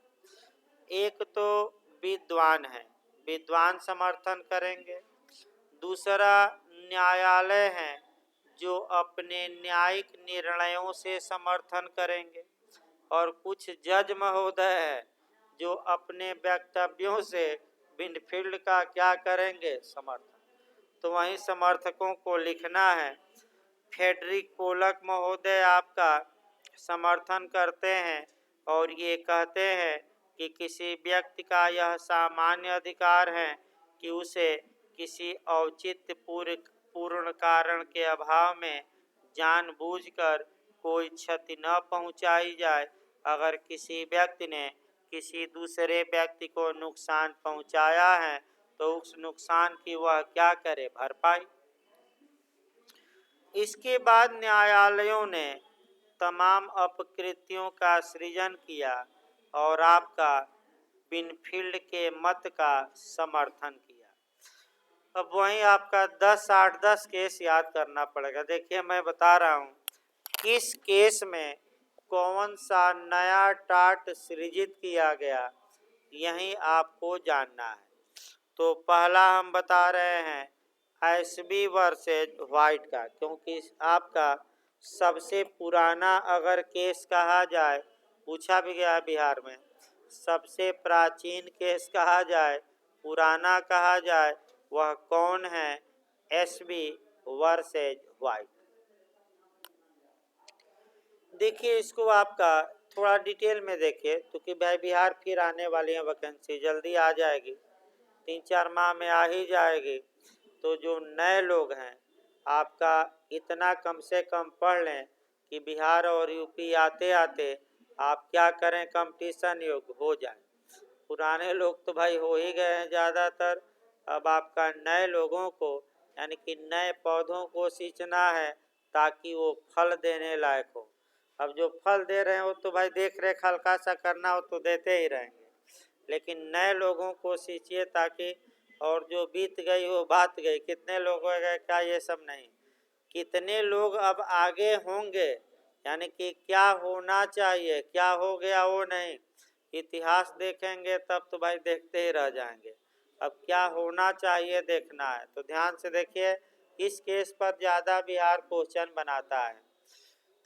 A: एक तो विद्वान है, विद्वान समर्थन करेंगे। दूसरा न्यायालय है जो अपने न्यायिक निर्णयों से समर्थन करेंगे और कुछ जज महोदय है जो अपने वक्तव्यों से बिनफील्ड का क्या करेंगे? समर्थन। तो वहीं समर्थकों को लिखना है। फ्रेडरिक पोलक महोदय आपका समर्थन करते हैं और ये कहते हैं कि किसी व्यक्ति का यह सामान्य अधिकार है कि उसे किसी औचित्य पूर्ण कारण के अभाव में जानबूझकर कोई क्षति न पहुंचाई जाए। अगर किसी व्यक्ति ने किसी दूसरे व्यक्ति को नुकसान पहुंचाया है तो उस नुकसान की वह क्या करे? भरपाई। इसके बाद न्यायालयों ने तमाम अपकृत्यों का सृजन किया और आपका बिनफील्ड के मत का समर्थन किया। अब वहीं आपका 10-8-10 केस याद करना पड़ेगा। देखिए मैं बता रहा हूँ किस केस में कौन सा नया टाट सृजित किया गया, यही आपको जानना है। तो पहला हम बता रहे हैं एसबी वर्सेज वाइट का, क्योंकि आपका सबसे पुराना अगर केस कहा जाए, पूछा भी गया बिहार में, सबसे प्राचीन केस कहा जाए, पुराना कहा जाए, वह कौन है? SB versus white. देखिए इसको आपका थोड़ा डिटेल में देखिए, क्योंकि भाई बिहार फिर आने वाली है वैकेंसी, जल्दी आ जाएगी, 3-4 माह में आ ही जाएगी। तो जो नए लोग हैं आपका इतना कम से कम पढ़ लें कि बिहार और यूपी आते आते आप क्या करें, कंपटीशन योग्य हो जाए। पुराने लोग तो भाई हो ही गए हैं ज़्यादातर। अब आपका नए लोगों को यानी कि नए पौधों को सींचना है ताकि वो फल देने लायक हो। अब जो फल दे रहे हैं वो तो भाई देख रेख हल्का सा करना हो तो देते ही रहेंगे, लेकिन नए लोगों को सींचिए ताकि, और जो बीत गई वो बात गई, कितने लोग हो गए क्या ये सब नहीं, कितने लोग अब आगे होंगे, यानी कि क्या होना चाहिए, क्या हो गया वो नहीं, इतिहास देखेंगे तब तो भाई देखते ही रह जाएंगे। अब क्या होना चाहिए देखना है। तो ध्यान से देखिए, इस केस पर ज़्यादा बिहार क्वेश्चन बनाता है,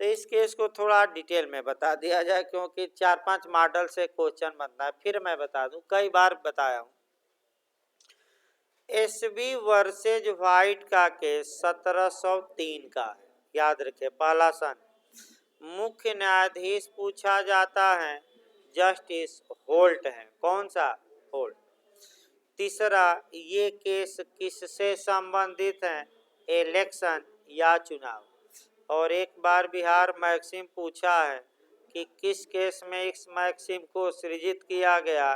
A: तो इस केस को थोड़ा डिटेल में बता दिया जाए, क्योंकि 4-5 मॉडल से क्वेश्चन बनता है। फिर मैं बता दूं, कई बार बताया हूँ, एसबी वर्सेज वाइट का केस 1703 का है, याद रखिए। पहला सन, मुख्य न्यायाधीश पूछा जाता है, जस्टिस होल्ट है। कौन सा? होल्ट। तीसरा, ये केस किससे संबंधित है? इलेक्शन या चुनाव। और एक बार बिहार मैक्सिम पूछा है कि किस केस में इस मैक्सिम को सृजित किया गया?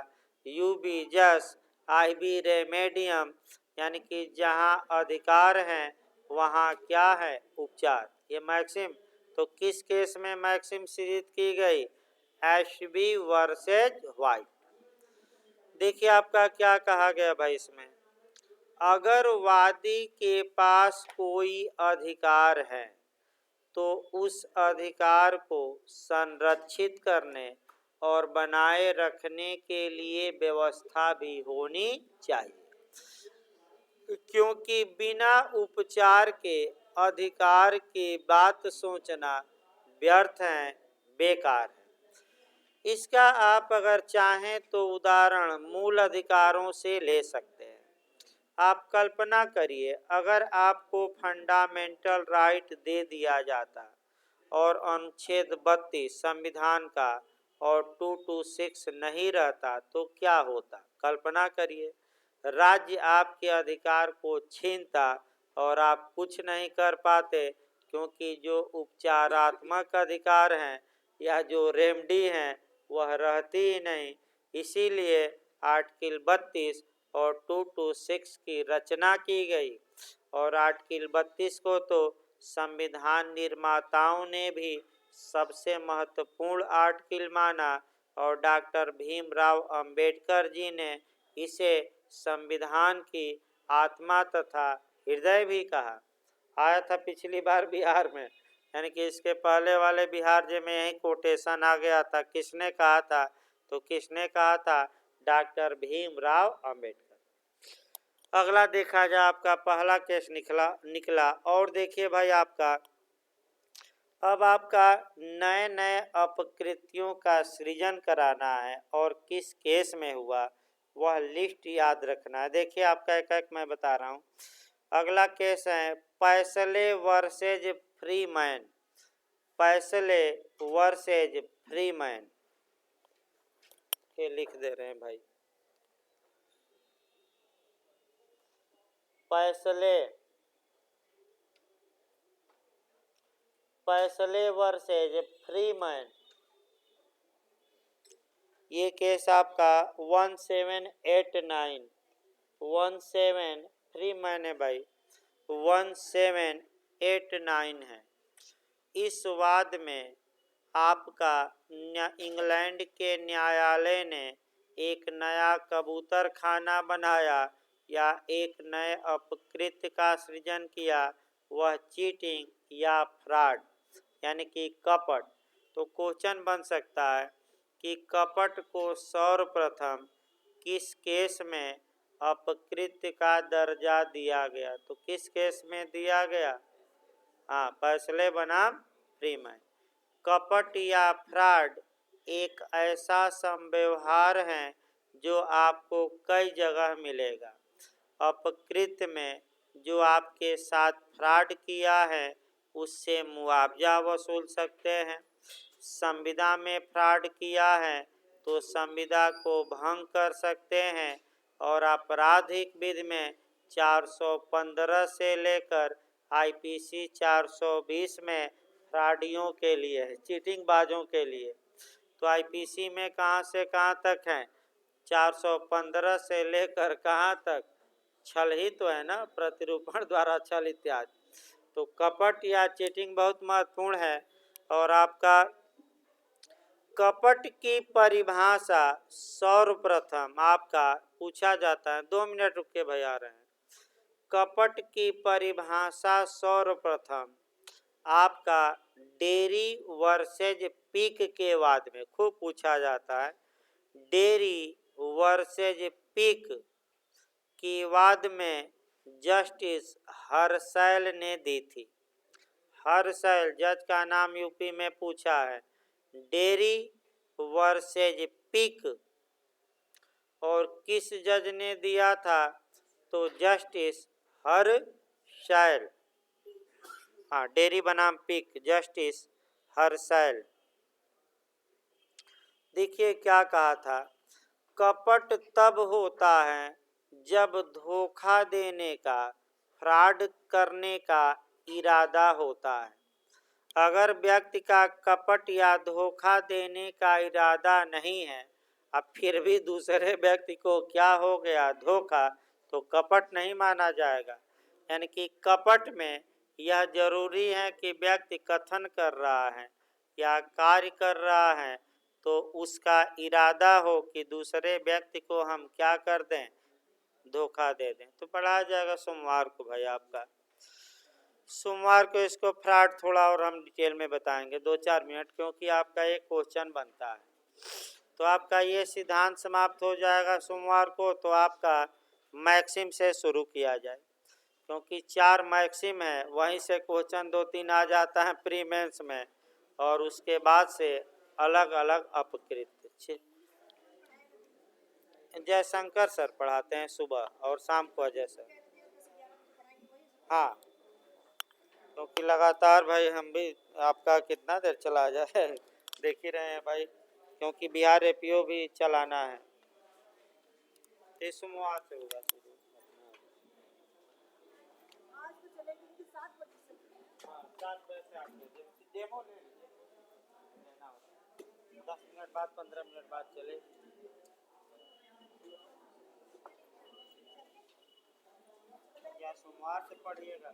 A: यूबी जस आईबी रेमेडियम, यानी कि जहां अधिकार हैं वहां क्या है? उपचार। ये मैक्सिम तो किस केस में मैक्सिम सृजित की गई? Ashby versus white. देखिए आपका क्या कहा गया भाई इसमें, अगर वादी के पास कोई अधिकार है तो उस अधिकार को संरक्षित करने और बनाए रखने के लिए व्यवस्था भी होनी चाहिए, क्योंकि बिना उपचार के अधिकार की बात सोचना व्यर्थ है, बेकार है। इसका आप अगर चाहें तो उदाहरण मूल अधिकारों से ले सकते हैं। आप कल्पना करिए, अगर आपको फंडामेंटल राइट दे दिया जाता और अनुच्छेद 32 संविधान का और 226 नहीं रहता तो क्या होता? कल्पना करिए, राज्य आपके अधिकार को छीनता और आप कुछ नहीं कर पाते, क्योंकि जो उपचारात्मक अधिकार हैं या जो रेमडी हैं वह रहती ही नहीं। इसीलिए आर्टिकल 32 और 226 की रचना की गई। और आर्टिकल 32 को तो संविधान निर्माताओं ने भी सबसे महत्वपूर्ण आर्टिकल माना और डॉक्टर भीमराव अंबेडकर जी ने इसे संविधान की आत्मा तथा हृदय भी कहा। आया था पिछली बार बिहार में, यानी कि इसके पहले वाले बिहार जी में यही कोटेशन आ गया था। किसने कहा था? तो किसने कहा था? डॉक्टर भीमराव अंबेडकर। अगला देखा जाए, आपका पहला केस निकला। और देखिए भाई, आपका अब आपका नए नए अपकृत्यों का सृजन कराना है और किस केस में हुआ वह लिस्ट याद रखना है। देखिए आपका एक एक मैं बता रहा हूँ। अगला केस है पैसले वर्सेज फ्रीमैन। पैसले वर्सेज फ्रीमैन, ये लिख दे रहे हैं भाई। पैसले वर्सेज फ्रीमैन, ये केस आपका 1789 फ्रीमैन है भाई, 1789 है। इस वाद में आपका इंग्लैंड के न्यायालय ने एक नया कबूतर खाना बनाया या एक नए अपकृत्य का सृजन किया, वह चीटिंग या फ्रॉड यानी कि कपट। तो क्वेश्चन बन सकता है कि कपट को सर्वप्रथम किस केस में अपकृत्य का दर्जा दिया गया? तो किस केस में दिया गया? हाँ, पैसले बनाम फ्रीमैन। कपट या फ्रॉड एक ऐसा संव्यवहार है जो आपको कई जगह मिलेगा। अपकृत्य में जो आपके साथ फ्रॉड किया है उससे मुआवजा वसूल सकते हैं। संविदा में फ्रॉड किया है तो संविदा को भंग कर सकते हैं। और आपराधिक विधि में 415 से लेकर आईपीसी 420 में फ्रॉडियों के लिए है, चीटिंग बाजों के लिए। तो आईपीसी में कहाँ से कहाँ तक है? 415 से लेकर कहाँ तक? छल ही तो है ना, प्रतिरूपण द्वारा छल इत्यादि। तो कपट या चीटिंग बहुत महत्वपूर्ण है। और आपका कपट की परिभाषा सर्वप्रथम आपका पूछा जाता है। 2 मिनट रुक के भाई आ रहे हैं। कपट की परिभाषा सर्वप्रथम आपका डेरी वर्सेज पिक के वाद में खूब पूछा जाता है। डेरी वर्सेज पिक की वाद में जस्टिस हर्सैल ने दी थी। हर्सैल जज का नाम यूपी में पूछा है। डेरी वर्सेज पिक, और किस जज ने दिया था? तो जस्टिस हर्सैल। हाँ, डेरी बनाम पिक, जस्टिस हर्सैल। देखिए क्या कहा था, कपट तब होता है जब धोखा देने का, फ्रॉड करने का इरादा होता है। अगर व्यक्ति का कपट या धोखा देने का इरादा नहीं है, अब फिर भी दूसरे व्यक्ति को क्या हो गया? धोखा, तो कपट नहीं माना जाएगा। यानी कि कपट में यह जरूरी है कि व्यक्ति कथन कर रहा है या कार्य कर रहा है तो उसका इरादा हो कि दूसरे व्यक्ति को हम क्या कर दें? धोखा दे दें। तो पढ़ाया जाएगा सोमवार को भाई आपका। सोमवार को इसको फ्रॉड थोड़ा और हम डिटेल में बताएंगे 2-4 मिनट, क्योंकि आपका एक क्वेश्चन बनता है। तो आपका ये सिद्धांत समाप्त हो जाएगा सोमवार को। तो आपका मैक्सिम से शुरू किया जाए, क्योंकि 4 मैक्सिम है, वहीं से क्वेश्चन 2-3 आ जाता है प्री मेंस में, और उसके बाद से अलग अलग अपकृत्य। जयशंकर सर पढ़ाते हैं सुबह और शाम को अजय सर। हाँ, क्योंकि लगातार भाई हम भी आपका कितना देर चला जाए देख ही रहे हैं भाई, क्योंकि बिहार एपीओ भी चलाना है। सोमवार से होगा शुरू। आज तो चलेगी कि 7 बजे से। हाँ 7 बजे से 8 बजे डेमो ले लीजिए, लेना होगा 10 मिनट बाद 15 मिनट बाद चले। या सोमवार से पढ़िएगा।